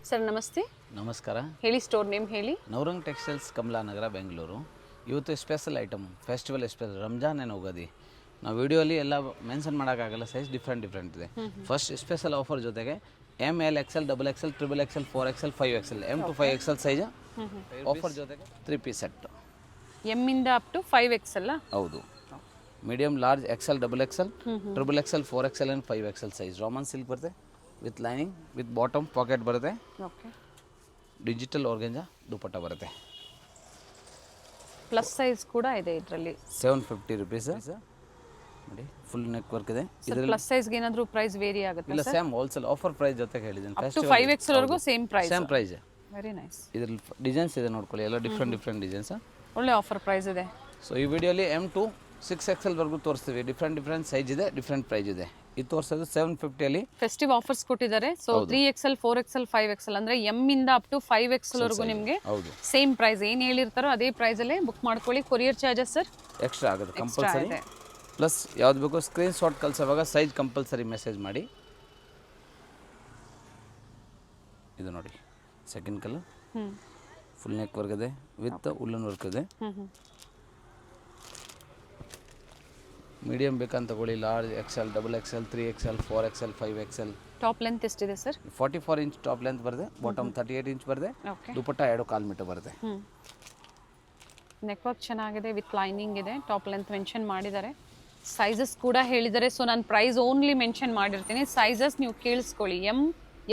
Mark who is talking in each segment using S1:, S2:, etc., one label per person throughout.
S1: Sir ನಮಸ್ತೆ.
S2: ನಮಸ್ಕಾರ.
S1: ಹೇಳಿ, ಸ್ಟೋರ್ ನೇಮ್ ಹೇಳಿ.
S2: ನವರಂಗ್ ಟೆಕ್ಸ್ಟೈಲ್ಸ್ ಕಮಲಾನಗರ ಬೆಂಗಳೂರು. ಇವತ್ತು special item festival special Ramzan ಏನು ಉಗಾದಿ. ನಾವು ವಿಡಿಯೋಲಿ ಎಲ್ಲ ಮೆನ್ಷನ್ ಮಾಡೋಕ್ಕಾಗಲ್ಲ, ಸೈಜ್ ಡಿಫ್ರೆಂಟ್ ಇದೆ. ಫಸ್ಟ್ ಸ್ಪೆಷಲ್ ಆಫರ್ ಜೊತೆಗೆ ML XL XXL XXL 4XL 5XL M to 5XL size offer ಜೊತೆಗೆ 3 ಪೀಸ್ ಸೆಟ್
S1: ಎಮ್ ಇಂದ ಅಪ್ ಟು 5XL.
S2: ಹೌದು. Medium large XL XXL XXL 4XL and 5XL size roman silk ಬರುತ್ತೆ with lining with bottom pocket ಬರುತ್ತೆ.
S1: Okay.
S2: Digital organza dupatta ಬರುತ್ತೆ.
S1: Plus size ಕೂಡ ಇದೆ ಇದರಲ್ಲಿ.
S2: 750 rupees ನೋಡಿ, ಫುಲ್ ನೆಕ್ ವರ್ಕ್ ಇದೆ.
S1: ಇದರಲ್ಲಿ ಪ್ಲಸ್ ಸೈಜ್ ಗೆ ಏನಾದರೂ ಪ್ರೈಸ್ ವೇರಿ ಆಗುತ್ತೆ
S2: ಇಲ್ಲ, ಸೇಮ್ ಹೋಲ್ಸೇಲ್ ಆಫರ್ ಪ್ರೈಸ್ ಜೊತೆಗೆ ಹೇಳಿದ್ದೀನಿ.
S1: ಅಪ್ ಟು 5XL ವರೆಗೂ ಸೇಮ್ ಪ್ರೈಸ್. Very nice.
S2: ಇದರಲ್ಲಿ ಡಿಸೈನ್ಸ್ ಇದೆ ನೋಡ್ಕೊಳ್ಳಿ, ಎಲ್ಲ ಡಿಫ್ರೆಂಟ್ ಡಿಸೈನ್ಸ್.
S1: ಒಳ್ಳೆ ಆಫರ್ ಪ್ರೈಸ್ ಇದೆ.
S2: ಸೊ ಈ ವಿಡಿಯೋಲಿ M to 6XL ವರೆಗೂ ತೋರಿಸ್ತೀವಿ. ಡಿಫ್ರೆಂಟ್ ಸೈಜ್ ಇದೆ, ಡಿಫ್ರೆಂಟ್ ಪ್ರೈಸ್ ಇದೆ. ಇದು ತೋರಿಸೋದು 750 ಅಲ್ಲಿ
S1: ಫೆಸ್ಟಿವ್ ಆಫರ್ಸ್ ಕೊಟ್ಟಿದ್ದಾರೆ. ಸೊ 3XL 4XL 5XL ಅಂದ್ರೆ M ಇಂದ ಅಪ್ ಟು 5XL ವರೆಗೂ ನಿಮಗೆ ಸೇಮ್ ಪ್ರೈಸ್ ಏನು ಹೇಳಿರ್ತಾರೋ ಅದೇ ಪ್ರೈಸ್ ಅಲ್ಲೇ ಬುಕ್ ಮಾಡ್ಕೊಳ್ಳಿ. ಕೊರಿಯರ್ ಚಾರ್ಜಸ್ ಸರ್
S2: ಎಕ್ಸ್ಟ್ರಾ ಆಗುತ್ತೆ ಕಂಪಲ್ಸರಿ. ಪ್ಲಸ್ ಯಾವ್ದು ಬೇಕೋ ಸ್ಕ್ರೀನ್ ಶಾಟ್ ಕಳಿಸೋವಾಗ ಸೈಜ್ ಕಂಪಲ್ಸರಿ ಮೆಸೇಜ್ ಮಾಡಿ. ಇದು ನೋಡಿ, second colour full neck work ಇದೆ ವಿತ್ ಉಲ್ಲನ್ ವರ್ಕ್ ಇದೆ. ಮೀಡಿಯಂ ಬೇಕಂತ ತಗೊಳ್ಳಿ. Large XL XXL 3XL 4XL 5XL.
S1: Top length ಎಷ್ಟಿದೆ ಸರ್?
S2: 44 ಇಂಚ್ ಟಾಪ್ ಲೆಂತ್ ಬರುತ್ತೆ. ಬಾಟಮ್ 38 ಇಂಚ್ ಬರುತ್ತೆ. ದುಪಟ್ಟ 2.25 ಮೀಟರ್ ಬರುತ್ತೆ.
S1: ನೆಕ್ ವರ್ಕ್ ಚೆನ್ನಾಗಿದೆ ವಿತ್ ಲೈನಿಂಗ್ ಇದೆ. ಟಾಪ್ ಲೆಂತ್ ಮೆನ್ಷನ್ ಮಾಡಿದ್ದಾರೆ, ಸೈಜಸ್ ಕೂಡ ಹೇಳಿದ್ದಾರೆ. ಸೊ ನಾನು ಪ್ರೈಸ್ ಓನ್ಲಿ ಮೆನ್ಷನ್ ಮಾಡಿರ್ತೀನಿ, ಸೈಜಸ್ ನೀವು ಕೇಳಿಸ್ಕೊಳ್ಳಿ. M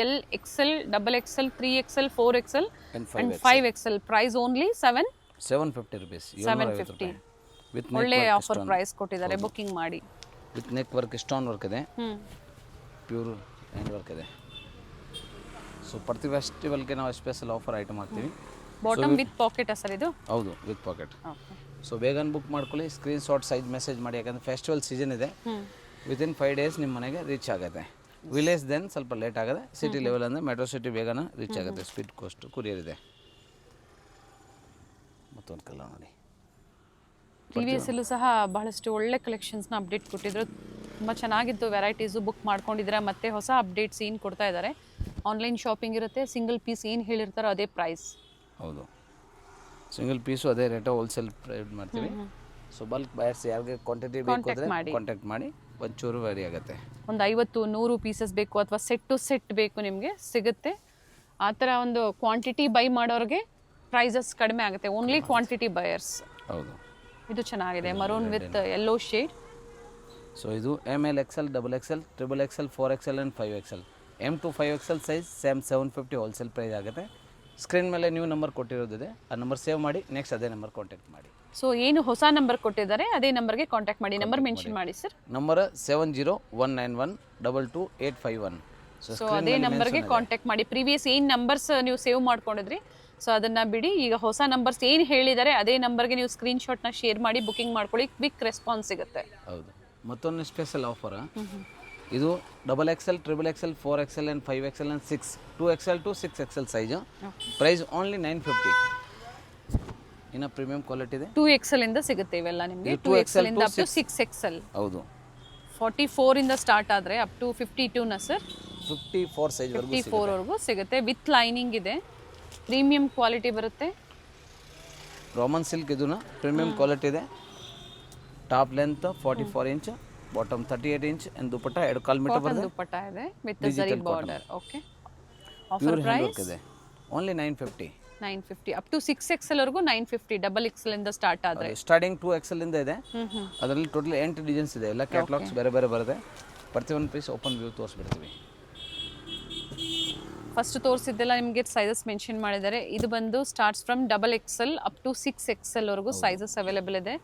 S1: L XL XXL 3XL 4XL and 5XL. Price only
S2: 750 rupees.
S1: 750. ಒಳ್ಳೆ ಆಫರ್ ಪ್ರೈಸ್ ಕೊಟ್ಟಿದ್ದಾರೆ. ಬುಕಿಂಗ್ ಮಾಡಿ.
S2: With neck work stone work ಇದೆ, ಪ್ಯೂರ್ ಹ್ಯಾಂಡ್ ವರ್ಕ್ ಇದೆ. ಸೊ ಪ್ರತಿ ಫೆಸ್ಟಿವಲ್ಗೆ ನಾವು ಸ್ಪೆಷಲ್ ಆಫರ್ ಐಟಮ್ ಹಾಕ್ತೀವಿ.
S1: ಬಾಟಮ್ ವಿತ್ ಪಾಕೆಟ್ ಸರ್ ಇದು?
S2: ಹೌದು, ವಿತ್ ಪಾಕೆಟ್. ಸೊ ಬೇಗನೆ ಬುಕ್ ಮಾಡ್ಕೊಳ್ಳಿ, ಸ್ಕ್ರೀನ್ ಶಾಟ್ ಸೈಜ್ ಮೆಸೇಜ್ ಮಾಡಿ. ಯಾಕಂದರೆ ಫೆಸ್ಟಿವಲ್ ಸೀಸನ್ ಇದೆ. ವಿತಿನ್ 5 days ನಿಮ್ಮ ಮನೆಗೆ ರೀಚ್ ಆಗುತ್ತೆ. ವಿಲೇಜ್ ದೆನ್ ಸ್ವಲ್ಪ ಲೇಟ್ ಆಗುತ್ತೆ. ಸಿಟಿ ಲೆವೆಲ್ ಅಂದರೆ ಮೆಟ್ರೋ ಸಿಟಿ ಬೇಗನೆ ರೀಚ್ ಆಗುತ್ತೆ. ಸ್ಪೀಡ್ ಕೋಸ್ಟ್ ಕುರಿಯರ್ ಇದೆ. ಮತ್ತೊಂದು ಕಲರ್ ನೋಡಿ.
S1: ಪ್ರೀವಿಯಸ್ ಅಲ್ಲೂ ಸಹ ಬಹಳಷ್ಟು ಒಳ್ಳೆ ಕಲೆಕ್ಷನ್ಸ್ನ ಅಪ್ಡೇಟ್ ಕೊಟ್ಟಿದ್ರು. ತುಂಬ ಚೆನ್ನಾಗಿತ್ತು ವೆರೈಟೀಸು. ಬುಕ್ ಮಾಡ್ಕೊಂಡಿದ್ರೆ ಮತ್ತೆ ಹೊಸ ಅಪ್ಡೇಟ್ಸ್ ಏನು ಕೊಡ್ತಾ ಇದ್ದಾರೆ. ಆನ್ಲೈನ್ ಶಾಪಿಂಗ್ ಇರುತ್ತೆ. ಸಿಂಗಲ್ ಪೀಸ್ ಏನು ಹೇಳಿರ್ತಾರೋ ಅದೇ ಪ್ರೈಸ್.
S2: ಹೌದು, ಸಿಂಗಲ್ ಪೀಸು ಅದೇ ರೇಟು. ಹೋಲ್ಸೇಲ್ ಪ್ರೈಸ್ ಮಾಡ್ತೀವಿ. ಸೊ ಬಲ್ಕ್ ಬಯರ್ಸ್ ಯಾರಿಗೆ ಕ್ವಾಂಟಿಟಿ ಬೇಕು ಅಂದರೆ ಕಾಂಟ್ಯಾಕ್ಟ್ ಮಾಡಿ, ಒಂಚೂರು ವೇರಿ ಆಗುತ್ತೆ.
S1: ಒಂದು 50-100 ಪೀಸಸ್ ಬೇಕು ಅಥವಾ ಸೆಟ್ ಬೇಕು ನಿಮಗೆ ಸಿಗುತ್ತೆ. ಆ ಥರ ಒಂದು ಕ್ವಾಂಟಿಟಿ ಬೈ ಮಾಡೋರಿಗೆ ಪ್ರೈಸಸ್ ಕಡಿಮೆ ಆಗುತ್ತೆ. Only quantity buyers.
S2: ಹೌದು.
S1: ಇದು ಚೆನ್ನಾಗಿದೆ, maroon with yellow shade.
S2: So ಇದು ML XL XXL XXL 4XL and 5XL. M to 5XL size same 750 wholesale price ಆಗುತ್ತೆ. ಸ್ಕ್ರೀನ್ ಮೇಲೆ ನೀವು ನಂಬರ್ ಕೊಟ್ಟಿರೋದಿದೆ, ಆ ನಂಬರ್ ಸೇವ್ ಮಾಡಿ. ನೆಕ್ಸ್ಟ್ ಅದೇ ನಂಬರ್ ಕಾಂಟ್ಯಾಕ್ಟ್ ಮಾಡಿ.
S1: ಸೊ ಏನು ಹೊಸ ನಂಬರ್ ಕೊಟ್ಟಿದ್ದಾರೆ ಅದೇ ನಂಬರ್ಗೆ ಕಾಂಟ್ಯಾಕ್ಟ್ ಮಾಡಿ. ನಂಬರ್ ಮೆನ್ಷನ್ ಮಾಡಿ ಸರ್.
S2: ನಂಬರ್ 7019122851.
S1: ಸೊ ಅದೇ ನಂಬರ್ಗೆ ಕಾಂಟ್ಯಾಕ್ಟ್ ಮಾಡಿ. ಪ್ರೀವಿಯಸ್ ಏನು ನಂಬರ್ಸ್ ನೀವು ಸೇವ್ ಮಾಡ್ಕೊಂಡಿದ್ರಿ, ಸೊ ಅದನ್ನು ಬಿಡಿ. ಈಗ ಹೊಸ ನಂಬರ್ಸ್ ಏನು ಹೇಳಿದ್ದಾರೆ ಅದೇ ನಂಬರ್ಗೆ ನೀವು ಸ್ಕ್ರೀನ್ ಶಾಟ್ನ ಶೇರ್ ಮಾಡಿ ಬುಕಿಂಗ್ ಮಾಡ್ಕೊಳ್ಳಿ. ಕ್ವಿಕ್ ರೆಸ್ಪಾನ್ಸ್ ಸಿಗುತ್ತೆ.
S2: ಹೌದು. ಮತ್ತೊಂದು ಸ್ಪೆಷಲ್ ಆಫರ್ ಇದು XXL XXL 4XL and 5XL and 2XL to 6XL size. Price only 950. ಇನ್ನು ಪ್ರೀಮಿಯಂ ಕ್ವಾಲಿಟಿ ಇದೆ.
S1: 2XL ಇಂದ ಸಿಗುತ್ತೆ ಇವೆಲ್ಲ ನಿಮಗೆ. 2XL ಇಂದ ಅಪ್ ಟು 6XL.
S2: ಹೌದು.
S1: 44 ಇಂದ ಸ್ಟಾರ್ಟ್ ಆದರೆ ಅಪ್ ಟು 52 ನ ಸರ್?
S2: 54 ಸೈಜ್
S1: 54 ವರೆಗೂ ಸಿಗುತ್ತೆ. ವಿತ್ ಲೈನಿಂಗ್ ಇದೆ. ಪ್ರೀಮಿಯಂ ಕ್ವಾಲಿಟಿ ಬರುತ್ತೆ.
S2: ರೋಮನ್ ಸಿಲ್ಕ್ ಇದನ್ನ ಪ್ರೀಮಿಯಂ ಕ್ವಾಲಿಟಿ ಇದೆ. Top length 44 inch, bottom 38 inch and dupatta 2.25 metre ಬರುತ್ತೆ.
S1: ದುಪಟ್ಟ ಇದೆ with zari border. Okay.
S2: Offer price ಇದೆ ಓನ್ಲಿ 950
S1: ಅಪ್ ಟು 6XL ವರೆಗೂ 950. XXL ಇಂದ ಸ್ಟಾರ್ಟ್ ಆದರೆ
S2: ಸ್ಟಾರ್ಟಿಂಗ್ 2XL ಇಂದ ಇದೆ. ಅದರಲ್ಲಿ ಟೋಟಲ್ 8 ಡಿಸೈನ್ಸ್ ಇದೆ. ಎಲ್ಲ ಕ್ಯಾಟಲಾಗ್ಸ್ ಬೇರೆ ಬರುತ್ತೆ. ಪ್ರತಿಯೊಂದು ಪೀಸ್ ಓಪನ್ ವ್ಯೂ ತೋರಿಸ್ಬಿಡ್ತೀವಿ.
S1: ಫಸ್ಟ್ ತೋರಿಸಿದ್ದೆಲ್ಲ ನಿಮಗೆ ಸೈಜಸ್ ಮೆನ್ಷನ್ ಮಾಡಿದ್ದಾರೆ. ಇದು ಬಂದು starts from XXL up to 6XL ವರೆಗೂ ಸೈಜಸ್ ಅವೈಲೇಬಲ್ ಇದೆ.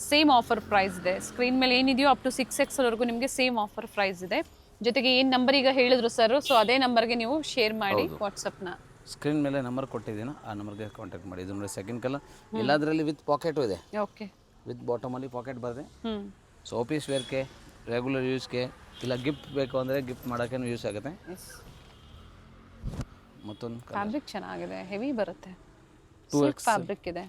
S1: ಸೇಮ್ ಆಫರ್ ಪ್ರೈಸ್ ಇದೆ. ಸ್ಕ್ರೀನ್ ಮೇಲೆ ಏನಿದೆಯೋ ಅಪ್ ಟು 6XL ವರೆಗೂ ನಿಮಗೆ ಸೇಮ್ ಆಫರ್ ಪ್ರೈಸ್ ಇದೆ. ಜೊತೆಗೆ ಏನು ನಂಬರ್ ಈಗ ಹೇಳಿದ್ರು ಸರ್, ಸೊ ಅದೇ ನಂಬರ್ಗೆ ನೀವು ಶೇರ್ ಮಾಡಿ ವಾಟ್ಸಪ್ನ.
S2: ಸ್ಕ್ರೀನ್ ಮೇಲೆ ನಂಬರ್ ಕೊಟ್ಟಿದ್ದೀನೋ ಆ ನಂಬರ್ಗೆ ಕಾಂಟ್ಯಾಕ್ಟ್ ಮಾಡಿ. ಇದು ನೋಡಿ ಸೆಕೆಂಡ್ ಕಲರ್. ಎಲ್ಲದರಲ್ಲಿ ವಿತ್ ಪಾಕೆಟು ಇದೆ.
S1: ಓಕೆ.
S2: ವಿತ್ ಬಾಟಮಲ್ಲಿ ಪಾಕೆಟ್ ಬರುತ್ತೆ. ಸೊ ಆಫೀಸ್ ವೇರ್ಗೆ, ರೆಗ್ಯುಲರ್ ಯೂಸ್ಗೆ, ಇಲ್ಲ ಗಿಫ್ಟ್ ಬೇಕು ಅಂದರೆ ಗಿಫ್ಟ್ ಮಾಡೋಕ್ಕೂ ಯೂಸ್ ಆಗುತ್ತೆ. ಮತ್ತೊಂದು
S1: ಫ್ಯಾಬ್ರಿಕ್ ಚೆನ್ನಾಗಿದೆ, ಹೆವಿ ಬರುತ್ತೆ. 2X ಫ್ಯಾಬ್ರಿಕ್ ಇದೆ.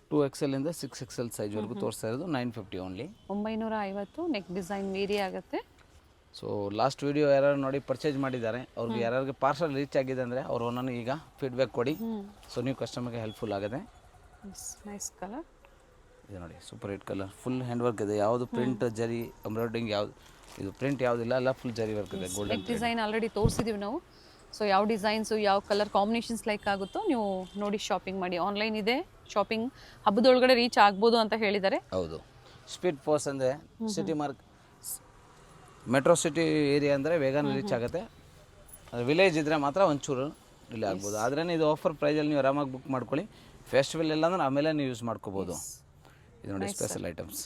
S2: 2XL ಇಂದ 6XL ಸೈಜ್ ವರೆಗೂ ತೋರಿಸ್ತಾ ಇರೋದು 950 ಓನ್ಲಿ.
S1: 950. ನೆಕ್ ಡಿಸೈನ್ ವೇರಿ ಆಗುತ್ತೆ.
S2: ಸೊ ಲಾಸ್ಟ್ ವೀಡಿಯೋ ಯಾರು ನೋಡಿ ಪರ್ಚೇಸ್ ಮಾಡಿದ್ದಾರೆ ಅವ್ರಿಗೆ ಯಾರಿಗೆ ಪಾರ್ಸಲ್ ರೀಚ್ ಆಗಿದೆ ಅಂದರೆ ಅವ್ರು ಒಂದೊಂದು ಈಗ ಫೀಡ್ಬ್ಯಾಕ್ ಕೊಡಿ. ಸೊ ನೀವು ಕಸ್ಟಮರ್ಗೆ ಹೆಲ್ಪ್ಫುಲ್ ಆಗುತ್ತೆ.
S1: Nice colour.
S2: ಇದು ನೋಡಿ super hit colour, full hand work ಇದೆ. ಯಾವುದು ಪ್ರಿಂಟ್ ಜರಿ ಎಂಬ್ರಾಯ್ಡ್ರಿಂಗ್ ಯಾವುದು ಇದು ಪ್ರಿಂಟ್ ಯಾವುದಿಲ್ಲ, ಎಲ್ಲ ಫುಲ್ ಜರಿ ವರ್ಕ್ ಇದೆ. ಗೋಲ್ಡನ್
S1: ಡಿಸೈನ್ ಆಲ್ರೆಡಿ ತೋರಿಸಿದ್ದೀವಿ ನಾವು. ಸೊ ಯಾವ ಡಿಸೈನ್ಸು ಯಾವ ಕಲರ್ ಕಾಂಬಿನೇಷನ್ಸ್ ಲೈಕ್ ಆಗುತ್ತೋ ನೀವು ನೋಡಿ ಶಾಪಿಂಗ್ ಮಾಡಿ. ಆನ್ಲೈನ್ ಇದೆ, ಶಾಪಿಂಗ್ ಹಬ್ಬದೊಳಗಡೆ ರೀಚ್ ಆಗ್ಬೋದು ಅಂತ ಹೇಳಿದ್ದಾರೆ.
S2: ಹೌದು. ಸ್ಪೀಡ್ ಪೋಸ್ಟ್ ಅಂದರೆ city mark metro city area ಅಂದರೆ ಬೇಗನೆ ರೀಚ್ ಆಗುತ್ತೆ. ಅದು ವಿಲೇಜ್ ಇದ್ದರೆ ಮಾತ್ರ ಒಂಚೂರು ಡಿಲೇ ಆಗ್ಬೋದು. ಆದರೆ ಇದು ಆಫರ್ ಪ್ರೈಸಲ್ಲಿ ನೀವು ಆರಾಮಾಗಿ ಬುಕ್ ಮಾಡ್ಕೊಳ್ಳಿ. ಫೆಸ್ಟಿವಲ್ ಇಲ್ಲ ಅಂದ್ರೆ ಆಮೇಲೆ ನೀವು ಯೂಸ್ ಮಾಡ್ಕೋಬೋದು. ಇದು ನೋಡಿ ಸ್ಪೆಷಲ್ ಐಟಮ್ಸ್.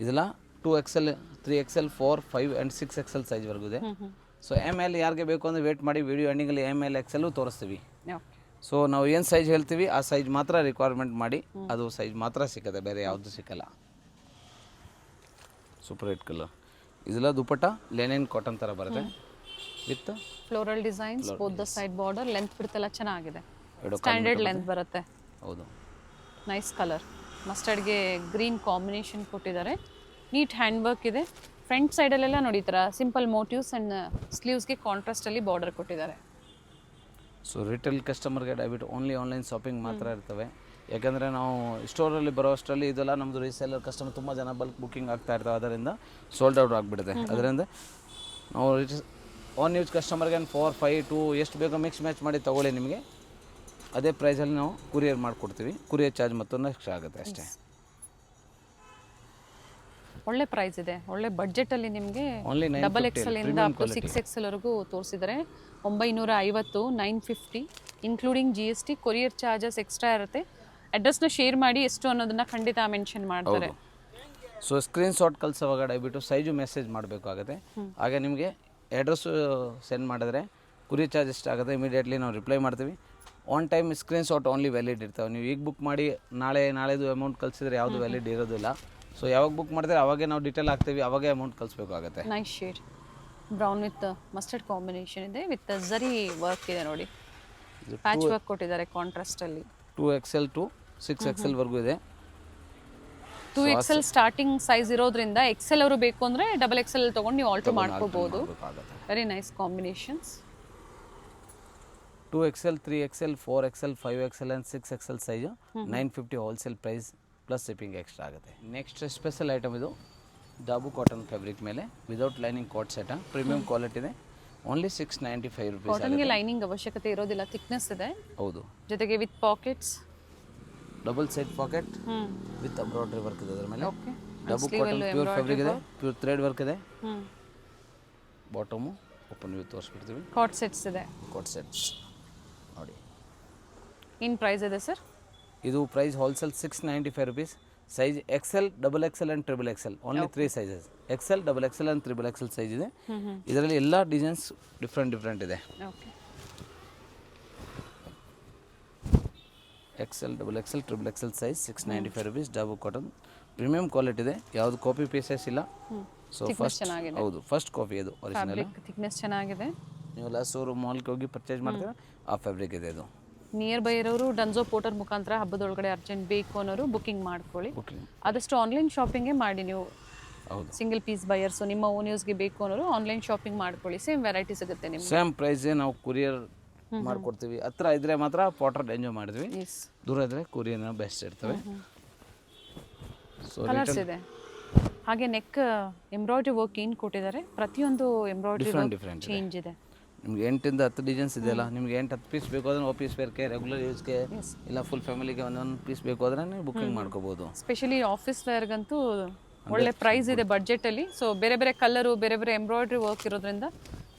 S2: ಇದೆಲ್ಲ 2XL 3XL 4 5 ಆ್ಯಂಡ್ 6XL ಸೈಜ್ವರೆಗೂ ಇದೆ. ಸೊ ML ಯಾರಿಗೆ ಬೇಕು ಅಂದರೆ ವೇಟ್ ಮಾಡಿ, ವಿಡಿಯೋ ಎಂಡಿಂಗಲ್ಲಿ ML XL ತೋರಿಸ್ತೀವಿ. ಸೊ ನಾವು ಏನು ಸೈಜ್ ಹೇಳ್ತೀವಿ ಆ ಸೈಜ್ ಮಾತ್ರ ರಿಕ್ವೈರ್ಮೆಂಟ್ ಮಾಡಿ, ಅದು ಸೈಜ್ ಮಾತ್ರ ಸಿಗುತ್ತೆ, ಬೇರೆ ಯಾವುದು ಸಿಕ್ಕಲ್ಲ. Super hit colour. ಇದೆಲ್ಲ ದುಪಟ್ಟ ಲೆನಿನ್ ಕಾಟನ್ ಥರ ಬರುತ್ತೆ with
S1: floral designs, both the side border, length ಬಿಡ್ತೆಲ್ಲ ಚೆನ್ನಾಗಿದೆ. ಸ್ಟ್ಯಾಂಡರ್ಡ್ ಲೆಂತ್ ಬರುತ್ತೆ.
S2: ಹೌದು.
S1: Nice colour. ಮಸ್ಟರ್ಡ್ಗೆ ಗ್ರೀನ್ ಕಾಂಬಿನೇಷನ್ ಕೊಟ್ಟಿದ್ದಾರೆ. ನೀಟ್ ಹ್ಯಾಂಡ್ ವರ್ಕ್ ಇದೆ. ಫ್ರಂಟ್ ಸೈಡಲ್ಲೆಲ್ಲ ನೋಡಿ ಈ ಥರ ಸಿಂಪಲ್ ಮೋಟಿವ್ಸ್ ಆ್ಯಂಡ್ ಸ್ಲೀವ್ಸ್ಗೆ ಕಾಂಟ್ರಾಸ್ಟಲ್ಲಿ ಬಾರ್ಡರ್ ಕೊಟ್ಟಿದ್ದಾರೆ.
S2: ಸೊ ರಿಟೇಲ್ ಕಸ್ಟಮರ್ಗೆ ದಯವಿಟ್ಟು ಓನ್ಲಿ ಆನ್ಲೈನ್ ಶಾಪಿಂಗ್ ಮಾತ್ರ ಇರ್ತವೆ. ಯಾಕಂದರೆ ನಾವು ಸ್ಟೋರಲ್ಲಿ ಬರೋ ಅಷ್ಟರಲ್ಲಿ ಇದೆಲ್ಲ ನಮ್ಮದು ರೀಸೇಲರ್ ಕಸ್ಟಮರ್ ತುಂಬ ಜನ ಬಲ್ಕ್ ಬುಕ್ಕಿಂಗ್ ಆಗ್ತಾ ಇರ್ತವೆ, ಅದರಿಂದ ಸೋಲ್ಡ್ ಔಟ್ ಆಗಿಬಿಡುತ್ತೆ. ಅದರಿಂದ ನಾವು ಆನ್ ಯೂಸ್ ಕಸ್ಟಮರ್ಗೆ 4 5 2 ಎಷ್ಟು ಬೇಕೋ ಮಿಕ್ಸ್ ಮ್ಯಾಚ್ ಮಾಡಿ ತೊಗೊಳ್ಳಿ. ನಿಮಗೆ ಅದೇ ಪ್ರೈಸಲ್ಲಿ ನಾವು ಕುರಿಯರ್ ಮಾಡಿಕೊಡ್ತೀವಿ. ಕುರಿಯರ್ ಚಾರ್ಜ್ ಮತ್ತೊಂದು ಎಕ್ಸ್ಟ್ರಾ ಆಗುತ್ತೆ ಅಷ್ಟೇ.
S1: ಒಳ್ಳೆ ಪ್ರೈಸ್ ಇದೆ, ಒಳ್ಳೆ ಬಡ್ಜೆಟಲ್ಲಿ ನಿಮಗೆ ಡಬಲ್ XL ಇಂದ ಅಪ್ ಟು 6XL ವರೆಗೂ ತೋರಿಸಿದ್ದಾರೆ. 950 950 including GST. Courier charges extra ಇರುತ್ತೆ. ಅಡ್ರೆಸ್ನ ಶೇರ್ ಮಾಡಿ ಎಷ್ಟು ಅನ್ನೋದನ್ನ ಖಂಡಿತ ಮೆನ್ಷನ್ ಮಾಡ್ತಾರೆ.
S2: ಸೊ ಸ್ಕ್ರೀನ್ ಶಾಟ್ ಕಳಿಸೋವಾಗ ದಯವಿಟ್ಟು ಸೈಜು ಮೆಸೇಜ್ ಮಾಡಬೇಕಾಗುತ್ತೆ. ಹಾಗೆ ನಿಮಗೆ ಅಡ್ರೆಸ್ಸು ಸೆಂಡ್ ಮಾಡಿದ್ರೆ ಕುರಿಯರ್ ಚಾರ್ಜ್ ಎಷ್ಟಾಗುತ್ತೆ ಇಮಿಡಿಯೇಟ್ಲಿ ನಾವು ರಿಪ್ಲೈ ಮಾಡ್ತೀವಿ. On time screen shot only valid ಇರ್ತವೆ. ನೀವು ಈಗ ಬುಕ್ ಮಾಡಿ ನಾಳೆದು ಅಮೌಂಟ್ ಕಳಿಸಿದ್ರೆ ಯಾವುದು ವ್ಯಾಲಿಡ್ ಇರೋದಿಲ್ಲ. ಸೊ ಯಾವಾಗ ಬುಕ್ ಮಾಡಿದ್ರೆ ಅವಾಗೆ ನಾವು ಡೀಟೇಲ್ ಹಾಕ್ತೀವಿ, ಅವಾಗೆ ಅಮೌಂಟ್ ಕಳಿಸ್ಬೇಕಾಗುತ್ತೆ.
S1: Nice shade brown with mustard combination ಇದೆ, ವಿತ್ ಜರಿ ವರ್ಕ್ ಇದೆ ನೋಡಿ. ಪ್ಯಾಚ್ ವರ್ಕ್ ಕೊಟ್ಟಿದ್ದಾರೆ ಕಾಂಟ್ರಾಸ್ಟಲ್ಲಿ. 2XL
S2: to 6XL ವರೆಗೂ ಇದೆ.
S1: 2XL ಸ್ಟಾರ್ಟಿಂಗ್ ಸೈಜ್ ಇರೋದ್ರಿಂದ XL ಅವರು ಬೇಕು ಅಂದರೆ XXL ತೊಗೊಂಡು ನೀವು ಆಲ್ಟರ್ ಮಾಡ್ಕೋಬೋದು. Very nice combinations.
S2: 2XL 3XL 4XL 5XL and 6XL size 950 wholesale price plus shipping extra ಆಗುತ್ತೆ. ನೆಕ್ಸ್ಟ್ ಸ್ಪೆಷಲ್ ಐಟಮ್ ಇದು ಡಾಬು ಕಾಟನ್ ಫ್ಯಾಬ್ರಿಕ್ ಮೇಲೆ without lining coat set, premium quality ಇದೆ. Only 695 rupees.
S1: ಕಾಟನ್ಗೆ ಲೈನಿಂಗ್ ಅವಶ್ಯಕತೆ ಇರೋದಿಲ್ಲ, ಥಿಕ್ನೆಸ್ ಇದೆ.
S2: ಹೌದು.
S1: ಜೊತೆಗೆ with pockets,
S2: double side pocket with embroidery work ಇದೆ ಅದರ ಮೇಲೆ. ಡಬು ಕಾಟನ್ ಪ್ಯೂರ್ ಫ್ಯಾಬ್ರಿಕ್ ಇದೆ, ಪ್ಯೂರ್ ಥ್ರೆಡ್ ವರ್ಕ್ ಇದೆ. Bottom open view ತೋರಿಸ್ಬಿಡ್ತೀವಿ.
S1: Coat sets ಇದೆ.
S2: ಕಾಟ್ ಸೆಟ್ಸ್ ನೋಡಿ.
S1: ಏನು ಪ್ರೈಸ್ ಇದೆ ಸರ್?
S2: ಇದು price wholesale 695 rupees. Size XL, XXL and XXL only 3 sizes. XL, XXL and XXL size ಇದೆ. ಇದರಲ್ಲಿ ಎಲ್ಲ ಡಿಸೈನ್ಸ್ ಡಿಫ್ರೆಂಟ್ ಇದೆ. XL, XXL, XXL size 695 rupees. Dabu cotton premium quality ಇದೆ, ಯಾವುದು ಕಾಪಿ ಪೀಸಸ್ ಇಲ್ಲ. ಸೊ ಫಸ್ಟ್ ಹೌದು ಫಸ್ಟ್ ಕಾಪಿ ಇದು original.
S1: Thickness ಚೆನ್ನಾಗಿದೆ.
S2: ನೀವೆಲ್ಲ ಶೋರೂಮ್ ಮಾಲ್ಗೆ ಹೋಗಿ ಪರ್ಚೇಸ್ ಮಾಡ್ತೀರಾ ಆ ಫ್ಯಾಬ್ರಿಕ್ ಇದೆ ಇದು.
S1: ನಿಯರ್ ಬೈ ಇರೋರು ಡನ್ಸೋ ಪೋರ್ಟರ್ ಮುಖಾಂತರ ಹಬ್ಬದೊಳಗಡೆ ಅರ್ಜೆಂಟ್ ಬೇಕು ಅನ್ನೋರು ಬುಕ್ಕಿಂಗ್ ಮಾಡ್ಕೊಳ್ಳಿ. ಆದಷ್ಟು ಆನ್ಲೈನ್ ಶಾಪಿಂಗೇ ಮಾಡಿ ನೀವು.
S2: ಹೌದು.
S1: ಸಿಂಗಲ್ ಪೀಸ್ ಬಯರ್ಸು ನಿಮ್ಮ ಓನ್ ಯೂಸ್ಗೆ ಬೇಕು ಅನ್ನೋರು ಆನ್ಲೈನ್ ಶಾಪಿಂಗ್ ಮಾಡ್ಕೊಳ್ಳಿ. ಸೇಮ್ ವೆರೈಟಿ ಸಿಗುತ್ತೆ ನಿಮಗೆ.
S2: ಸೇಮ್ ಪ್ರೈಸೇ ನಾವು ಕುರಿಯರ್ ಮಾಡ್ಕೊಡ್ತೀವಿ. ಹತ್ರ ಇದ್ರೆ ಮಾತ್ರ ಪಾಟರ್ ಎಂಜಾಯ್ ಮಾಡಿದ್ವಿ, ದೂರ ಇದ್ರೆ ಕುರಿಯರ್ ಬೆಸ್ಟ್ ಇರ್ತವೆ. ಸೊ
S1: ಕಲರ್ಸ್ ಇದೆ. ಹಾಗೆ ನೆಕ್ ಎಂಬ್ರಾಯ್ಡ್ರಿ ವರ್ಕ್ ಏನು ಕೊಟ್ಟಿದ್ದಾರೆ, ಪ್ರತಿಯೊಂದು ಎಂಬ್ರಾಯ್ಡ್ರಿ
S2: ಡಿಫ್ರೆಂಟ್
S1: ಚೇಂಜ್ ಇದೆ.
S2: ನಿಮ್ಗೆ 8 10 ಡಿಸೈನ್ಸ್ ಇದೆಯಲ್ಲ, ನಿಮ್ಗೆ 8 10 ಪೀಸ್ ಬೇಕು ಅಂದ್ರೆ ಆಫೀಸ್ ವೇರ್ಗೆ, ರೆಗ್ಯುಲರ್ ಯೂಸ್ಗೆ, ಇಲ್ಲ ಫುಲ್ ಫ್ಯಾಮಿಲಿಗೆ ಒಂದೊಂದು ಪೀಸ್ ಬೇಕು ಆದರೆ ನೀವು ಬುಕ್ಕಿಂಗ್ ಮಾಡ್ಕೋಬೋದು.
S1: ಸ್ಪೆಷಲಿ ಆಫೀಸ್ ವೇರ್ಗಂತೂ ಒಳ್ಳೆ ಪ್ರೈಸ್ ಇದೆ ಬಡ್ಜೆಟಲ್ಲಿ. ಸೊ ಬೇರೆ ಬೇರೆ ಕಲರು, ಬೇರೆ ಬೇರೆ ಎಂಬ್ರಾಯ್ಡ್ರಿ ವರ್ಕ್ ಇರೋದ್ರಿಂದ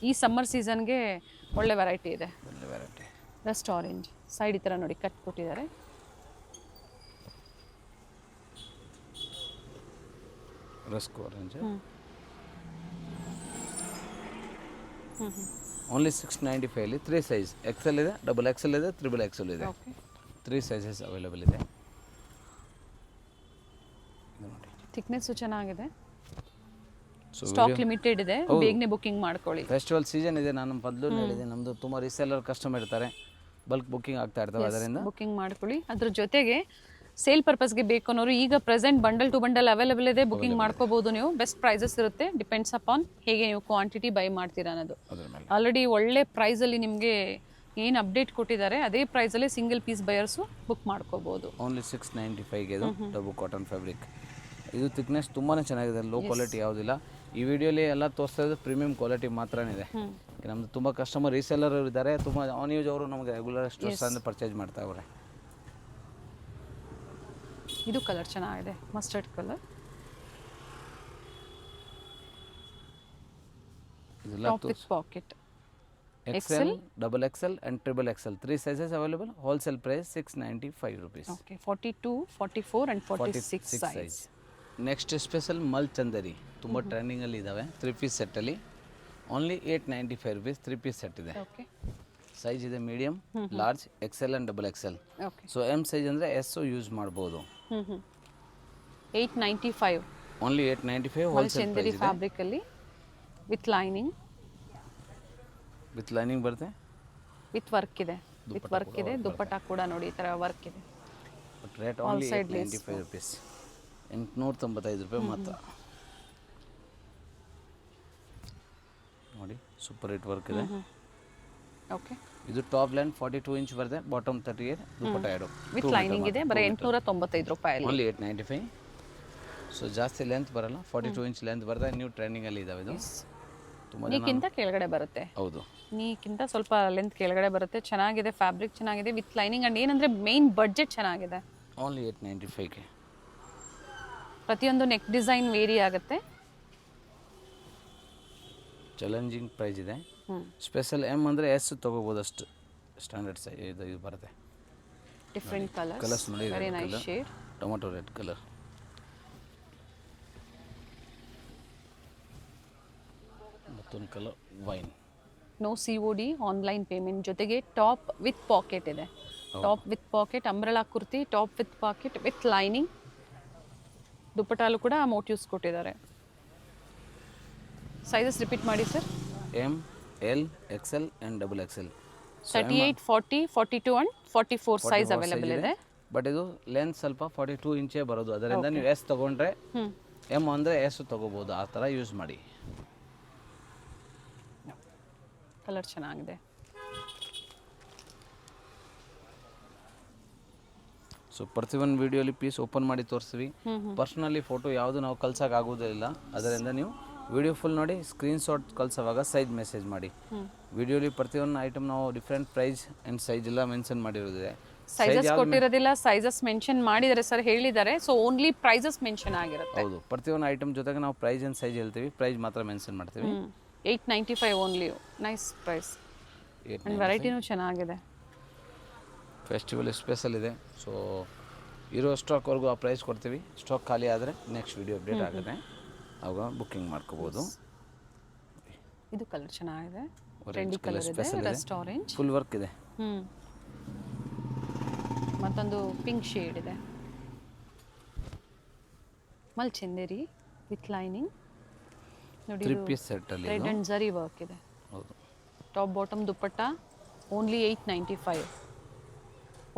S1: ಈ ಸಮ್ಮರ್ ಸೀಸನ್ಗೆ ಒಳ್ಳೆ ವೆರೈಟಿ ಇದೆ.
S2: ಒಳ್ಳೆ ವೆರೈಟಿ.
S1: ರಸ್ಟ್ ಆರೆಂಜ್ ಸೈಡ್ ಈ ಥರ ನೋಡಿ ಕಟ್ ಕೊಟ್ಟಿದ್ದಾರೆ.
S2: ರಸ್ಕ್ ಆರೆಂಜ್ ಓನ್ಲಿ 695 ಅಲ್ಲಿ 3 ಸೈಜ್. XL ಇದೆ, XXL ಇದೆ, XXL ಇದೆ. 3 ಸೈಜಸ್ ಅವೈಲೇಬಲ್ ಇದೆ.
S1: ಥಿಕ್ನೆಸ್ಸು ಚೆನ್ನಾಗಿದೆ. ಸ್ಟಾಕ್ ಲಿಮಿಟೆಡ್ ಇದೆ, ಬೇಗನೆ ಬುಕ್ಕಿಂಗ್ ಮಾಡ್ಕೊಳ್ಳಿ.
S2: ಫೆಸ್ಟಿವಲ್ ಸೀಸನ್ ಇದೆ. ನಾನು ಮೊದಲು ಹೇಳಿದೆ ನಮ್ಮದು ತುಂಬ ರೀಸೇಲರ್ ಕಸ್ಟಮರ್ ಇರ್ತಾರೆ, ಬಲ್ಕ್ ಬುಕ್ಕಿಂಗ್ ಆಗ್ತಾ ಇರ್ತವೆ, ಅದರಿಂದ
S1: ಬುಕ್ಕಿಂಗ್ ಮಾಡ್ಕೊಳ್ಳಿ. ಅದ್ರ ಜೊತೆಗೆ ಸೇಲ್ ಪರ್ಪಸ್ಗೆ ಬೇಕು ಅನ್ನೋರು ಈಗ present bundle to bundle available ಇದೆ, ಬುಕಿಂಗ್ ಮಾಡ್ಕೋಬಹುದು ನೀವು. ಬೆಸ್ಟ್ ಪ್ರೈಸಸ್ ಇರುತ್ತೆ, ಡಿಪೆಂಡ್ಸ್ ಅಪಾನ್ ಹೇಗೆ ನೀವು ಕ್ವಾಂಟಿಟಿ ಬೈ ಮಾಡ್ತೀರಾ ಅನ್ನೋದು.
S2: ಅದ್ರ ಮೇಲೆ
S1: ಆಲ್ರೆಡಿ ಒಳ್ಳೆ ಪ್ರೈಸಲ್ಲಿ ನಿಮಗೆ ಏನು ಅಪ್ಡೇಟ್ ಕೊಟ್ಟಿದ್ದಾರೆ ಅದೇ ಪ್ರೈಸಲ್ಲಿ ಸಿಂಗಲ್ ಪೀಸ್ ಬಯರ್ಸು ಬುಕ್ ಮಾಡ್ಕೋಬಹುದು.
S2: ಓನ್ಲಿ 695ಗೆ ಇದು ಡಬು ಕಾಟನ್ ಫ್ಯಾಬ್ರಿಕ್. ಇದು ಥಿಕ್ನೆಸ್ ತುಂಬಾ ಚೆನ್ನಾಗಿದೆ, ಲೋ ಕ್ವಾಲಿಟಿ ಯಾವುದಿಲ್ಲ. ಈ ವಿಡಿಯೋಲಿ ಎಲ್ಲ ತೋರಿಸ್ತಾ ಇರೋದು ಪ್ರೀಮಿಯಂ ಕ್ವಾಲಿಟಿ ಮಾತ್ರನೇ ಇದೆ. ನಮ್ಮದು ತುಂಬ ಕಸ್ಟಮರ್ ರೀಸೆಲ್ಲರ್ ಇದ್ದಾರೆ, ತುಂಬ ಆನ್ ಯೂಸ್ ಅವರು ನಮಗೆ ರೆಗ್ಯುಲರ್ ಸ್ಟೋರ್ಸ್ ಅಂದರೆ ಪರ್ಚೇಸ್ ಮಾಡ್ತಾ ಇದ್ದಾರೆ.
S1: ಇದು ಕಲರ್ ಚೆನ್ನಾಗಿದೆ, ಮಸ್ಟರ್ಡ್ ಕಲರ್.
S2: ಇದೆಲ್ಲ
S1: top with packet,
S2: XL, double XL and triple XL. 3 sizes available. Wholesale price 695 rupees.
S1: Okay, 42, 44 and 46 size.
S2: Next special mul Chanderi, ತುಂಬ ಟ್ರೆಂಡಿಂಗಲ್ಲಿ ಇದ್ದಾವೆ. 3 ಪೀಸ್ ಸೆಟ್ಟಲ್ಲಿ ಓನ್ಲಿ 895 ರುಪೀಸ್. 3 ಪೀಸ್ ಸೆಟ್ ಇದೆ.
S1: Okay.
S2: ಸೈಜ್ ಇದೆ medium, large, XL and double XL.
S1: Okay.
S2: So M size ಅಂದರೆ S use ಮಾಡ್ಬೋದು.
S1: 895.
S2: Only 895 wholesale
S1: Chanderi
S2: price ಇದೆ.
S1: Fabric ಅಲ್ಲಿ ವಿತ್ ಲೈನಿಂಗ್,
S2: ವಿತ್ ಲೈನಿಂಗ್ ಬರುತ್ತೆ,
S1: ವಿತ್ ವರ್ಕ್ ಇದೆ. ವಿತ್ ವರ್ಕ್ ಇದೆ, ದುಪ್ಪಟ್ಟ ಕೂಡ ನೋಡಿ ಈ ತರ ವರ್ಕ್ ಇದೆ.
S2: But rate only 895 rupees. 895 ರೂಪಾಯಿ ಮಾತ್ರ. ನೋಡಿ ಸೂಪರ್ ಹಿಟ್ ವರ್ಕ್ ಇದೆ.
S1: ಓಕೆ,
S2: ಇದು ಟಾಪ್ ಲೈನ್ 42 ಇಂಚ್ ಬರುತ್ತೆ, ಬಾಟಮ್ 38, ದುಪ್ಪಟ್ಟ ಎರಡು
S1: ವಿತ್ ಲೈನಿಂಗ್ ಇದೆ. ಬರೀ 895 ರೂಪಾಯಿ.
S2: ಓನ್ಲಿ 895. ಸೊ ಜಾಸ್ತಿ ಲೆಂತ್ ಬರಲ್ಲ, 42 ಇಂಚ್ ಲೆಂತ್ ಬರುತ್ತೆ. ನ್ಯೂ ಟ್ರೆಂಡಿಂಗಲ್ಲಿ ಇದಾವೆ ಇದು. ತುಂಬ
S1: ನೀಕ್ಕಿಂತ ಕೆಳಗಡೆ ಬರುತ್ತೆ.
S2: ಹೌದು,
S1: ನೀಕ್ಕಿಂತ ಸ್ವಲ್ಪ ಲೆಂತ್ ಕೆಳಗಡೆ ಬರುತ್ತೆ. ಚೆನ್ನಾಗಿದೆ, ಫ್ಯಾಬ್ರಿಕ್ ಚೆನ್ನಾಗಿದೆ, ವಿತ್ ಲೈನಿಂಗ್. ಅಂಡ್ ಏನಂದ್ರೆ ಮೇನ್ ಬಡ್ಜೆಟ್ ಚೆನ್ನಾಗಿದೆ.
S2: ಓನ್ಲಿ 895ಗೆ.
S1: ಪ್ರತಿಯೊಂದು ನೆಕ್ ಡಿಸೈನ್ ವೇರಿ ಆಗುತ್ತೆ.
S2: ಚಾಲೆಂಜಿಂಗ್ ಪ್ರೈಸ್ ಇದೆ. ಸ್ಪೆಷಲ್ M ಅಂದರೆ S ತೊಗೋಬೋದು, ಅಷ್ಟು ಸ್ಟ್ಯಾಂಡರ್ಡ್ ಸೈಜ್ ಇದು ಬರುತ್ತೆ.
S1: ಡಿಫ್ರೆಂಟ್
S2: ಕಲರ್ಸ್ ನೋಡಿ,
S1: very nice shade.
S2: Tomato red colour. ಮತ್ತೊಂದು colour wine.
S1: No COD, online payment. ಜೊತೆಗೆ ಟಾಪ್ ವಿತ್ ಪಾಕೆಟ್ ಇದೆ. Top with pocket, umbrella kurti, top with pocket with lining. ದುಪ್ಪಟಾಲು ಕೂಡ ಮೋಟಿವ್ಸ್ ಕೊಟ್ಟಿದ್ದಾರೆ. ಸೈಜಸ್ ರಿಪೀಟ್ ಮಾಡಿ sir.
S2: M, L, XL and double XL.
S1: 38, 40, 42 and 44 size available ಇದೆ.
S2: But ಇದು length ಸ್ವಲ್ಪ 42 ಇಂಚೇ ಬರೋದು. ಅದರಿಂದ ನೀವು S ತೊಗೊಂಡ್ರೆ M ಅಂದರೆ S ತೊಗೋಬೋದು. ಆ ಥರ ಯೂಸ್ ಮಾಡಿ.
S1: ಕಲರ್ ಚೆನ್ನಾಗಿದೆ.
S2: ಸೊ ಪ್ರತಿಯೊಂದು ವಿಡಿಯೋಲಿ ಪೀಸ್ ಓಪನ್ ಮಾಡಿ ತೋರಿಸ್ತೀವಿ. ಪರ್ಸ್ನಲಿ ಫೋಟೋ ಯಾವುದು ನಾವು ಕಳ್ಸೋಕೆ ಆಗೋದಿಲ್ಲ. ಅದರಿಂದ ನೀವು ವಿಡಿಯೋ ಫುಲ್ ನೋಡಿ, ಸ್ಕ್ರೀನ್ಶಾಟ್ ಕಳ್ಸೋವಾಗ ಸೈಜ್ ಮೆಸೇಜ್ ಮಾಡಿ. ವಿಡಿಯೋಲಿ ಪ್ರತಿಯೊಂದು ಐಟಮ್ ನಾವು ಡಿಫ್ರೆಂಟ್ ಪ್ರೈಸ್ ಆ್ಯಂಡ್ ಸೈಜ್ ಎಲ್ಲ ಮೆನ್ಷನ್ ಮಾಡಿರೋದಿದೆ.
S1: ಸೈಜಸ್ ಕೊಟ್ಟಿರೋದಿಲ್ಲ, ಸೈಜಸ್ ಮೆನ್ಷನ್ ಮಾಡಿದ್ದಾರೆ ಸರ್, ಹೇಳಿದ್ದಾರೆ. ಸೊ ಓನ್ಲಿ ಪ್ರೈಸಸ್ ಮೆನ್ಷನ್ ಆಗಿರುತ್ತೆ.
S2: ಹೌದು, ಪ್ರತಿಯೊಂದು ಐಟಮ್ ಜೊತೆಗೆ ನಾವು ಪ್ರೈಸ್ ಆ್ಯಂಡ್ ಸೈಜ್ ಹೇಳ್ತೀವಿ, ಪ್ರೈಸ್ ಮಾತ್ರ ಮೆನ್ಷನ್ ಮಾಡ್ತೀವಿ.
S1: 895 ಓನ್ಲಿ. Nice price. ಆ್ಯಂಡ್ ವೆರೈಟಿನೂ ಚೆನ್ನಾಗಿದೆ.
S2: ಫೆಸ್ಟಿವಲ್ ಸ್ಪೆಷಲ್ ಇದೆ. ಸೊ ಇರೋ ಸ್ಟಾಕ್ವರೆಗೂ ಆ ಪ್ರೈಸ್ ಕೊಡ್ತೀವಿ. ಸ್ಟಾಕ್ ಖಾಲಿ ಆದರೆ ನೆಕ್ಸ್ಟ್ ವಿಡಿಯೋ ಅಪ್ಡೇಟ್ ಆಗುತ್ತೆ, ಆವಾಗ ಬುಕ್ಕಿಂಗ್ ಮಾಡ್ಕೋಬೋದು.
S1: ಇದು ಕಲರ್ ಚೆನ್ನಾಗಿದೆ, ಟ್ರೆಂಡಿ ಕಲರ್ ಇದೆ, ರಸ್ಟ್ ಆರೆಂಜ್,
S2: ಫುಲ್ ವರ್ಕ್ ಇದೆ.
S1: ಮತ್ತೊಂದು ಪಿಂಕ್ ಶೇಡ್ ಇದೆ. ಮಲ್ ಚಂದೇರಿ ವಿತ್ ಲೈನಿಂಗ್ ನೋಡಿ.
S2: 3 ಪೀಸ್ ಸೆಟ್ ಅಲ್ಲಿ
S1: ರೆಡ್ ಅಂಡ್ ಜರಿ ವರ್ಕ್ ಇದೆ.
S2: ಹೌದು,
S1: top bottom dupatta. Only 895.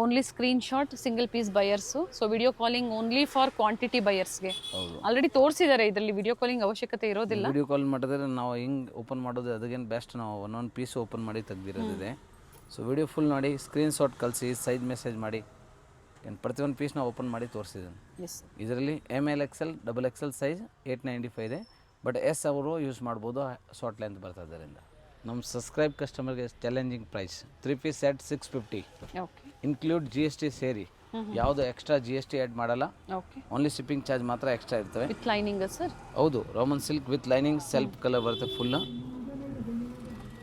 S1: Only screen shot single piece buyers. So video calling only for quantity ಬಯರ್ಸ್ಗೆ. ಆಲ್ರೆಡಿ ತೋರಿಸಿದ್ದಾರೆ, ಇದರಲ್ಲಿ ವಿಡಿಯೋ ಕಾಲಿಂಗ್ ಅವಶ್ಯಕತೆ ಇರೋದಿಲ್ಲ.
S2: ವಿಡಿಯೋ ಕಾಲ್ ಮಾಡಿದ್ರೆ ನಾವು ಹಿಂಗೆ ಓಪನ್ ಮಾಡೋದು ಅದಕ್ಕೇನು ಬೆಸ್ಟ್. ನಾವು ಒಂದೊಂದು ಪೀಸ್ ಓಪನ್ ಮಾಡಿ ತೆಗ್ದಿರೋದಿದೆ. ಸೊ ವಿಡಿಯೋ ಫುಲ್ ನೋಡಿ, ಸ್ಕ್ರೀನ್ ಶಾಟ್ ಕಳಿಸಿ, ಸೈಜ್ ಮೆಸೇಜ್ ಮಾಡಿ. ಏನು ಪ್ರತಿಯೊಂದು ಪೀಸ್ ನಾವು ಓಪನ್ ಮಾಡಿ ತೋರಿಸಿದ್ದೀನಿ. ಇದರಲ್ಲಿ ML, XL, double XL size 895 ಇದೆ. ಬಟ್ S ಅವರು ಯೂಸ್ ಮಾಡ್ಬೋದು, ಶಾರ್ಟ್ ಲೆಂತ್ ಬರ್ತದೆ. ಅದರಿಂದ ನಮ್ಮ ಸಬ್ಸ್ಕ್ರೈಬ್ ಕಸ್ಟಮರ್ಗೆ challenging price. 3 piece set 650.
S1: Okay,
S2: include GST ಸೇರಿ. ಯಾವುದು ಎಕ್ಸ್ಟ್ರಾ GST ಆ್ಯಡ್ ಮಾಡಲ್ಲ.
S1: ಓಕೆ,
S2: ಓನ್ಲಿ ಶಿಪ್ಪಿಂಗ್ ಚಾರ್ಜ್ ಮಾತ್ರ ಎಕ್ಸ್ಟ್ರಾ ಇರ್ತವೆ.
S1: With lining sir.
S2: ಹೌದು, Roman silk with lining, self colour ಬರುತ್ತೆ ಫುಲ್.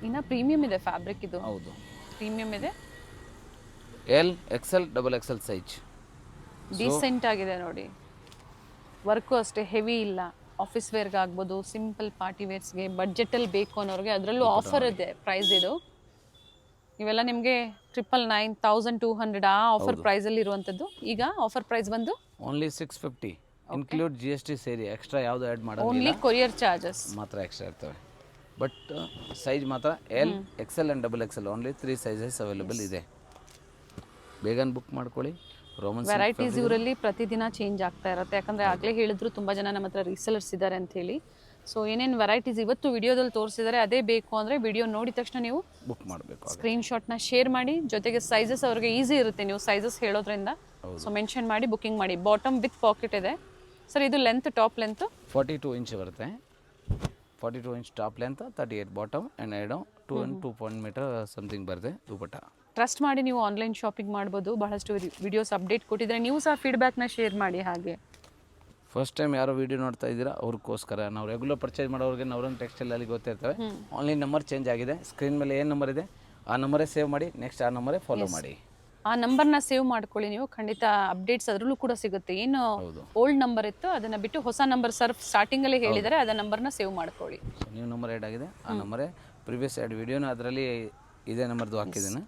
S1: ಇನ್ನು ಪ್ರೀಮಿಯಂ ಇದೆ ಫ್ಯಾಬ್ರಿಕ್ ಇದು.
S2: ಹೌದು,
S1: ಪ್ರೀಮಿಯಂ ಇದೆ.
S2: L, XL, double XL size.
S1: Decent ಆಗಿದೆ ನೋಡಿ. ವರ್ಕು ಅಷ್ಟೇ ಹೆವಿ ಇಲ್ಲ. ಆಫೀಸ್ ವೇರ್ಗೆ ಆಗ್ಬೋದು, ಸಿಂಪಲ್ ಪಾರ್ಟಿ ವೇರ್ಸ್ಗೆ, ಬಡ್ಜೆಟಲ್ಲಿ ಬೇಕು ಅನ್ನೋರಿಗೆ. ಅದರಲ್ಲೂ ಆಫರ್ ಇದೆ ಪ್ರೈಸ್. ಇದು ಇವೆಲ್ಲ ನಿಮಗೆ 999, 1200 ಆ ಆಫರ್ ಪ್ರೈಸಲ್ಲಿ ಇರುವಂಥದ್ದು. ಈಗ ಆಫರ್ ಪ್ರೈಸ್ ಬಂದು
S2: ಓನ್ಲಿ 650. ಇನ್ಕ್ಲೂಡ್ GST ಸೇರಿ, ಎಕ್ಸ್ಟ್ರಾ ಯಾವುದು ಆ್ಯಡ್ ಮಾಡೋದು.
S1: ಓನ್ಲಿ ಕೊರಿಯರ್ ಚಾರ್ಜಸ್
S2: ಮಾತ್ರ ಎಕ್ಸ್ಟ್ರಾ ಇರ್ತವೆ. ಬಟ್ ಸೈಜ್ ಮಾತ್ರ L, XL and double XL only 3 sizes available ಇದೆ. ಬೇಗನೆ ಬುಕ್ ಮಾಡ್ಕೊಳ್ಳಿ. ರೋಮನ್
S1: ವೆರೈಟೀಸ್ ಇವರಲ್ಲಿ ಪ್ರತಿದಿನ ಚೇಂಜ್ ಆಗ್ತಾ ಇರುತ್ತೆ, ಯಾಕಂದರೆ ಆಗಲೇ ಹೇಳಿದ್ರು ತುಂಬ ಜನ ನಮ್ಮ ಹತ್ರ ರೀಸೆಲರ್ಸ್ ಇದ್ದಾರೆ ಅಂಥೇಳಿ. ಸೊ ಏನೇನು ವೆರೈಟೀಸ್ ಇವತ್ತು ವಿಡಿಯೋದಲ್ಲಿ ತೋರಿಸಿದ್ದಾರೆ ಅದೇ ಬೇಕು ಅಂದರೆ ವಿಡಿಯೋ ನೋಡಿದ ತಕ್ಷಣ ನೀವು
S2: ಬುಕ್ ಮಾಡಬೇಕು.
S1: ಸ್ಕ್ರೀನ್ಶಾಟ್ನ ಶೇರ್ ಮಾಡಿ, ಜೊತೆಗೆ ಸೈಜಸ್ ಅವ್ರಿಗೆ ಈಸಿ ಇರುತ್ತೆ ನೀವು ಸೈಜಸ್ ಹೇಳೋದ್ರಿಂದ. ಸೊ ಮೆನ್ಷನ್ ಮಾಡಿ ಬುಕಿಂಗ್ ಮಾಡಿ. ಬಾಟಮ್ ವಿತ್ ಪಾಕೆಟ್ ಇದೆ ಸರ್. ಇದು ಲೆಂತ್, ಟಾಪ್ ಲೆಂತ್
S2: 42 ಇಂಚ್ ಬರುತ್ತೆ. 42 inch top length, 38 bottom and ಐಡೋ 2.2 ಮೀಟರ್ ಸಮಥಿಂಗ್ ಬರುತ್ತೆ ದುಪಟ್ಟ.
S1: ಟ್ರಸ್ಟ್ ಮಾಡಿ ನೀವು ಆನ್ಲೈನ್ ಶಾಪಿಂಗ್ ಮಾಡ್ಬೋದು. ಬಹಳಷ್ಟು ವಿಡಿಯೋಸ್ ಅಪ್ಡೇಟ್ ಕೊಟ್ಟಿದ್ರೆ ನೀವು ಸಹ ಫೀಡ್ಬ್ಯಾಕ್ನ ಶೇರ್ ಮಾಡಿ. ಹಾಗೆ
S2: ಫಸ್ಟ್ ಟೈಮ್ ಯಾರೋ ವಿಡಿಯೋ ನೋಡ್ತಾ ಇದ್ದೀರಾ ಅವ್ರಿಗೋಸ್ಕರ, ನಾವು ರೆಗ್ಯುಲರ್ ಪರ್ಚೇಸ್ ಮಾಡೋರಿಗೆ ನವರನ್ ಟೆಕ್ಸ್ಟೈಲಲ್ಲಿ ಗೊತ್ತಿರ್ತವೆ. ಆನ್ಲೈನ್ ನಂಬರ್ ಚೇಂಜ್ ಆಗಿದೆ, ಸ್ಕ್ರೀನ್ ಮೇಲೆ ಏನು ನಂಬರ್ ಇದೆ ಆ ನಂಬರೇ ಸೇವ್ ಮಾಡಿ, ನೆಕ್ಸ್ಟ್ ಆ ನಂಬರೇ ಫಾಲೋ ಮಾಡಿ.
S1: ಆ ನಂಬರ್ನ ಸೇವ್ ಮಾಡ್ಕೊಳ್ಳಿ ನೀವು, ಖಂಡಿತ ಅಪ್ಡೇಟ್ಸ್ ಅದರಲ್ಲೂ ಕೂಡ ಸಿಗುತ್ತೆ. ಏನು ಓಲ್ಡ್ ನಂಬರ್ ಇತ್ತು ಅದನ್ನು ಬಿಟ್ಟು ಹೊಸ ನಂಬರ್ ಸರ್ ಸ್ಟಾರ್ಟಿಂಗಲ್ಲೇ ಹೇಳಿದರೆ ಅದ ನಂಬರ್ನ ಸೇವ್ ಮಾಡ್ಕೊಳ್ಳಿ.
S2: ಸೊ ನ್ಯೂ ನಂಬರ್ ಆ್ಯಡ್ ಆಗಿದೆ, ಆ ನಂಬರೇ ಪ್ರಿವಿಯಸ್ ಆ್ಯಡ್ ವಿಡಿಯೋನ ಅದರಲ್ಲಿ ಇದೇ ನಂಬರ್ದು ಹಾಕಿದ್ದೀನಿ.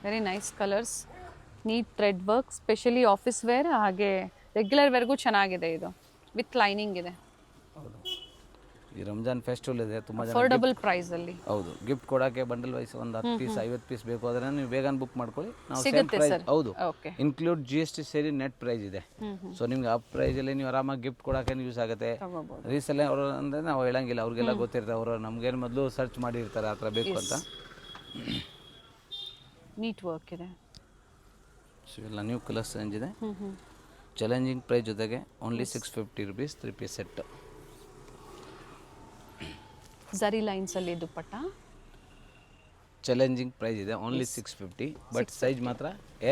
S1: Very nice colours, neat thread work, specially office wear ಹಾಗೆ ರೆಗ್ಯುಲರ್ ವೇರ್ಗೂ ಚೆನ್ನಾಗಿದೆ. ಇದು ವಿತ್ ಲೈನಿಂಗ್ ಇದೆ.
S2: ಹೌದು, ಈ ರಂಜಾನ್ ಫೆಸ್ಟಿವಲ್ ಇದೆ, ತುಂಬ ಜನ
S1: ಅಫೋರ್ಡಬಲ್ ಪ್ರೈಸಲ್ಲಿ.
S2: ಹೌದು, ಗಿಫ್ಟ್ ಕೊಡೋಕ್ಕೆ ಬಂಡಲ್ ವೈಸ್ ಒಂದು 10 ಪೀಸ್ 50 ಪೀಸ್ ಬೇಕು ಆದರೆ ನೀವು ಬೇಗ ಬುಕ್ ಮಾಡ್ಕೊಳ್ಳಿ. ನಾವು ಸೇಮ್ ಪ್ರೈಸ್, ಹೌದು, ಇನ್ಕ್ಲೂಡ್ GST ಸೇರಿ ನೆಟ್ ಪ್ರೈಸ್ ಇದೆ. ಸೊ ನಿಮ್ಗೆ ಆ ಪ್ರೈಸಲ್ಲಿ ನೀವು ಆರಾಮಾಗಿ ಗಿಫ್ಟ್ ಕೊಡೋಕೆ ಯೂಸ್ ಆಗುತ್ತೆ. ರೀಸೆಲ್ಲ ಅವರು ಅಂದರೆ ನಾವು ಹೇಳಂಗಿಲ್ಲ, ಅವ್ರಿಗೆಲ್ಲ ಗೊತ್ತಿರ್ತಾರೆ, ಅವರು ನಮಗೇನು ಮೊದಲು ಸರ್ಚ್ ಮಾಡಿರ್ತಾರೆ ಆ ಥರ ಬೇಕು ಅಂತ.
S1: ನೀಟ್ ವರ್ಕ್ ಇದೆ.
S2: ಸೊ ಎಲ್ಲ ನ್ಯೂ ಕಲರ್ಸ್ ರೇಂಜ್ ಇದೆ. ಚಾಲೆಂಜಿಂಗ್ ಪ್ರೈಸ್ ಜೊತೆಗೆ ಓನ್ಲಿ 650 ರುಪೀಸ್ 3 ಪೀಸ್ ಸೆಟ್.
S1: ಝರಿ ಲೈನ್ಸಲ್ಲಿ ದುಪ್ಪಟ್ಟ
S2: ಚಾಲೆಂಜಿಂಗ್ ಪ್ರೈಸ್ ಇದೆ, ಓನ್ಲಿ 650. ಬಟ್ ಸೈಜ್ ಮಾತ್ರ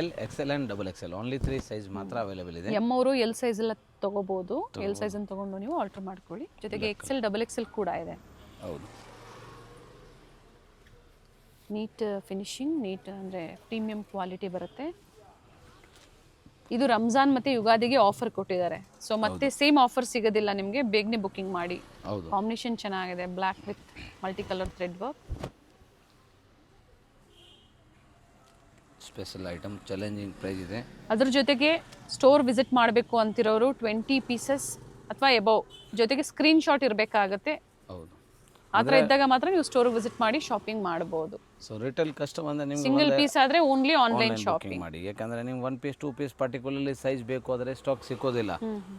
S2: L, XL and XXL, only 3 size ಮಾತ್ರ ಅವೈಲೇಬಲ್ ಇದೆ.
S1: ಎಮ್ ಅವರು ಎಲ್ ಸೈಜ್ ಎಲ್ಲ ತೊಗೋಬೋದು. ಎಲ್ ಸೈಜನ್ನು ತೊಗೊಂಡು ನೀವು ಆಲ್ಟರ್ ಮಾಡ್ಕೊಳ್ಳಿ. ಜೊತೆಗೆ XL, XXL ಕೂಡ ಇದೆ.
S2: ಹೌದು,
S1: ನೀಟ್ ಫಿನಿಶಿಂಗ್, ನೀಟ್ ಅಂದರೆ ಪ್ರೀಮಿಯಂ ಕ್ವಾಲಿಟಿ ಬರುತ್ತೆ. ಇದು ರಂಜಾನ್ ಮತ್ತು ಯುಗಾದಿಗೆ ಆಫರ್ ಕೊಟ್ಟಿದ್ದಾರೆ. ಸೊ ಮತ್ತೆ ಸೇಮ್ ಆಫರ್ ಸಿಗೋದಿಲ್ಲ ನಿಮಗೆ, ಬೇಗನೆ ಬುಕ್ಕಿಂಗ್ ಮಾಡಿ.
S2: ಹೌದು,
S1: ಕಾಂಬಿನೇಷನ್ ಚೆನ್ನಾಗಿದೆ, black with multi colour thread work.
S2: Special item, challenging price ಇದೆ.
S1: ಅದ್ರ ಜೊತೆಗೆ ಸ್ಟೋರ್ ವಿಸಿಟ್ ಮಾಡಬೇಕು ಅಂತಿರೋರು 20 ಪೀಸಸ್ ಅಥವಾ ಎಬವ್ ಜೊತೆಗೆ ಸ್ಕ್ರೀನ್ಶಾಟ್ ಇರಬೇಕಾಗತ್ತೆ.
S2: ಹೌದು,
S1: ಆ ಥರ ಇದ್ದಾಗ ಮಾತ್ರ ನೀವು ಸ್ಟೋರ್ ವಿಸಿಟ್ ಮಾಡಿ ಶಾಪಿಂಗ್ ಮಾಡಬಹುದು.
S2: ಸೊ ರಿಟೇಲ್ ಕಸ್ಟಮರ್ ಅಂದರೆ ನಿಮ್ಗೆ
S1: ಸಿಂಗಲ್ ಪೀಸ್ ಆದರೆ ಓನ್ಲಿ ಆನ್ಲೈನ್ ಶಾಪಿಂಗ್
S2: ಮಾಡಿ. ಯಾಕಂದರೆ ನಿಮ್ಗೆ 1 ಪೀಸ್ 2 ಪೀಸ್ ಪರ್ಟಿಕ್ಯುಲರ್ಲಿ ಸೈಜ್ ಬೇಕು ಆದರೆ ಸ್ಟಾಕ್ ಸಿಕ್ಕೋದಿಲ್ಲ.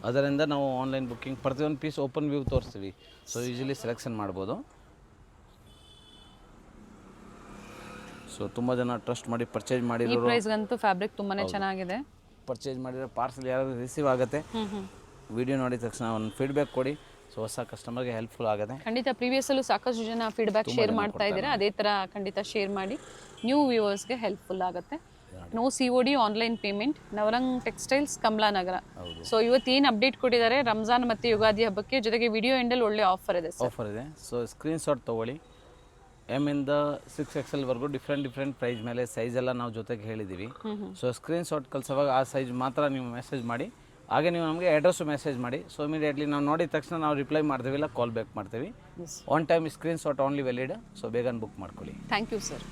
S2: ಅದರಿಂದ ನಾವು ಆನ್ಲೈನ್ ಬುಕ್ಕಿಂಗ್ ಪ್ರತಿಯೊಂದು ಪೀಸ್ ಓಪನ್ ವ್ಯೂ ತೋರಿಸ್ತೀವಿ. ಸೊ ಈಸಿಲಿ ಸೆಲೆಕ್ಷನ್ ಮಾಡ್ಬೋದು. ಸೊ ತುಂಬ ಜನ ಟ್ರಸ್ಟ್ ಮಾಡಿ ಪರ್ಚೇಸ್ ಮಾಡಿರೋ
S1: ಈ ಪ್ರೈಸ್ಗಂತೂ ಫ್ಯಾಬ್ರಿಕ್ ತುಂಬಾನೇ ಚೆನ್ನಾಗಿದೆ.
S2: ಪರ್ಚೇಸ್ ಮಾಡಿರೋ ಪಾರ್ಸಲ್ ಯಾರು ರಿಸೀವ್ ಆಗುತ್ತೆ, ವಿಡಿಯೋ ನೋಡಿದ ತಕ್ಷಣ ಒಂದು ಫೀಡ್ಬ್ಯಾಕ್ ಕೊಡಿ. ಸೊ ಹೊಸ ಕಸ್ಟಮರ್ಗೆ ಹೆಲ್ಪ್ಫುಲ್ ಆಗುತ್ತೆ.
S1: ಖಂಡಿತ ಪ್ರೀವಿಯಸ್ಸಲ್ಲೂ ಸಾಕಷ್ಟು ಜನ ಫೀಡ್ಬ್ಯಾಕ್ ಶೇರ್ ಮಾಡ್ತಾ ಇದ್ದಾರೆ, ಅದೇ ಥರ ಖಂಡಿತ ಶೇರ್ ಮಾಡಿ, ನ್ಯೂ ವ್ಯೂವರ್ಸ್ಗೆ ಹೆಲ್ಪ್ಫುಲ್ ಆಗುತ್ತೆ. No COD online payment. Navrang textiles, Kamalanagar. So ಇವತ್ತೇನು ಅಪ್ಡೇಟ್ ಕೊಟ್ಟಿದ್ದಾರೆ ರಂಜಾನ್ ಮತ್ತು ಯುಗಾದಿ ಹಬ್ಬಕ್ಕೆ, ಜೊತೆಗೆ ವಿಡಿಯೋ ಎಂಡಲ್ಲಿ ಒಳ್ಳೆ ಆಫರ್ ಇದೆ.
S2: ಆಫರ್ ಇದೆ. ಸೊ ಸ್ಕ್ರೀನ್ಶಾಟ್ ತೊಗೊಳ್ಳಿ. M ಇಂದ 6XL ವರೆಗೂ ಡಿಫ್ರೆಂಟ್ ಪ್ರೈಸ್ ಮೇಲೆ ಸೈಜ್ ಎಲ್ಲ ನಾವು ಜೊತೆಗೆ ಹೇಳಿದ್ದೀವಿ. ಸೊ ಸ್ಕ್ರೀನ್ಶಾಟ್ ಕಳಿಸುವಾಗ ಆ ಸೈಜ್ ಮಾತ್ರ ನೀವು ಮೆಸೇಜ್ ಮಾಡಿ, ಹಾಗೆ ನೀವು ನಮಗೆ ಅಡ್ರೆಸ್ಸು ಮೆಸೇಜ್ ಮಾಡಿ. ಸೊ ಇಮಿಡಿಯೇಟ್ಲಿ ನಾವು ನೋಡಿದ ತಕ್ಷಣ ನಾವು ರಿಪ್ಲೈ ಮಾಡ್ತೀವಿ, ಇಲ್ಲ ಕಾಲ್ ಬ್ಯಾಕ್ ಮಾಡ್ತೀವಿ. On time screenshot only valid. So ಬೇಗ ಬುಕ್ ಮಾಡ್ಕೊಳ್ಳಿ.
S1: Thank you sir.